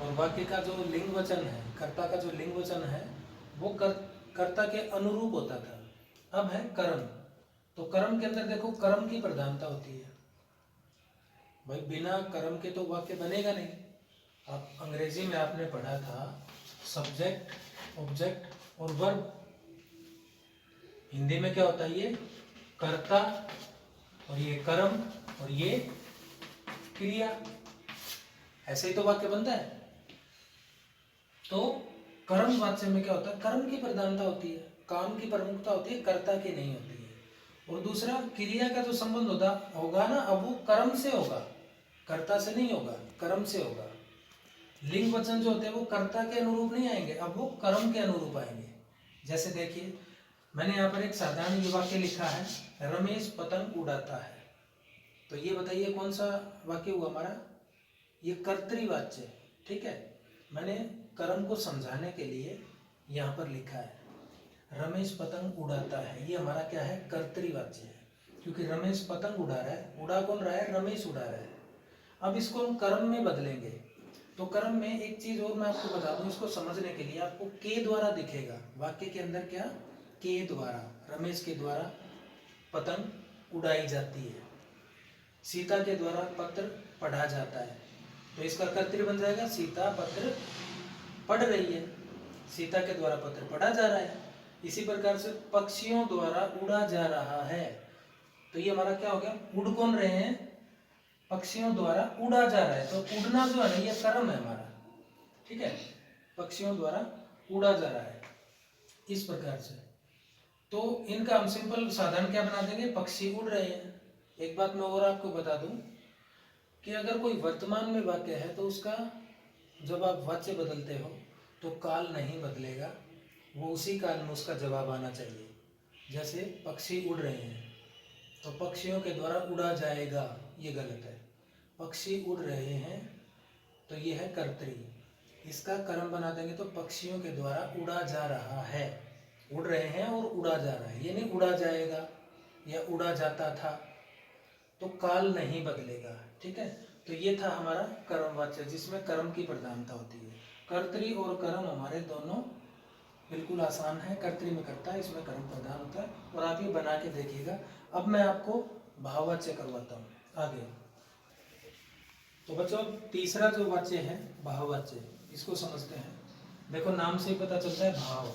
और वाक्य का जो लिंग वचन है, कर्ता का जो लिंग वचन है वो कर्ता के अनुरूप होता था। अब है कर्म। तो कर्म के अंदर देखो कर्म की प्रधानता होती है भाई, बिना कर्म के तो वाक्य बनेगा नहीं। आप अंग्रेजी में आपने पढ़ा था सब्जेक्ट, ऑब्जेक्ट और वर्ब। हिंदी में क्या होता है? ये कर्ता और ये कर्म और ये क्रिया, ऐसे ही तो वाक्य बनता है। तो कर्म वाच्य में क्या होता है? कर्म की प्रधानता होती है, काम की प्रमुखता होती है, कर्ता की नहीं होती है। और दूसरा क्रिया का जो संबंध होगा ना, अब वो कर्म से होगा, कर्ता से नहीं होगा, कर्म से होगा। लिंग वचन जो होते हैं वो कर्ता के अनुरूप नहीं आएंगे, अब वो कर्म के अनुरूप आएंगे। जैसे देखिए, मैंने यहाँ पर एक साधारण वाक्य लिखा है, रमेश पतंग उड़ाता है। तो ये बताइए कौन सा वाक्य हुआ हमारा? ये कर्तृवाच्य, ठीक है। मैंने कर्म को समझाने के लिए यहाँ पर लिखा है रमेश पतंग उड़ाता है। ये हमारा क्या है? कर्तृवाच्य है, क्योंकि रमेश पतंग उड़ा रहा है। उड़ा कौन रहा है? रमेश उड़ा रहा है। अब इसको हम कर्म में बदलेंगे। तो कर्म में एक चीज और मैं आपको बता दूं, इसको समझने के लिए आपको के द्वारा दिखेगा वाक्य के अंदर। क्या? के द्वारा, रमेश के द्वारा पतंग उड़ाई जाती है, सीता के द्वारा पत्र पढ़ा जाता है। तो इसका कर्तृ बन जाएगा सीता पत्र पढ़ रही है, सीता के द्वारा पत्र पढ़ा जा रहा है। इसी प्रकार से पक्षियों द्वारा उड़ा जा रहा है। तो ये हमारा क्या हो गया? उड़ कौन रहे हैं? पक्षियों द्वारा उड़ा जा रहा है। तो उड़ना जो है ना, ये कर्म है हमारा, ठीक है। पक्षियों द्वारा उड़ा जा रहा है, इस प्रकार से। तो इनका हम सिंपल साधारण क्या बना देंगे? पक्षी उड़ रहे हैं। एक बात मैं और आपको बता दूं कि अगर कोई वर्तमान में वाक्य है तो उसका जब आप वाच्य बदलते हो तो काल नहीं बदलेगा, वो उसी काल में उसका जवाब आना चाहिए। जैसे पक्षी उड़ रहे हैं तो पक्षियों के द्वारा उड़ा जाएगा, ये गलत है। पक्षी उड़ रहे हैं तो ये है कर्तरी, इसका कर्म बना देंगे तो पक्षियों के द्वारा उड़ा जा रहा है। उड़ रहे हैं और उड़ा जा रहा है, ये नहीं उड़ा जाएगा या उड़ा जाता था, तो काल नहीं बदलेगा, ठीक है। तो ये था हमारा कर्मवाच्य, जिसमें कर्म की प्रधानता होती है। कर्तरी और कर्म हमारे दोनों बिल्कुल आसान है। कर्तरी में कर्ता है, इसमें कर्म प्रधान होता है। और आप ये बना के देखिएगा। अब मैं आपको भाववाच्य करवाता हूँ आगे। तो बच्चों, तीसरा जो वाच्य है भाववाच्य, इसको समझते हैं। देखो नाम से ही पता चलता है भाव।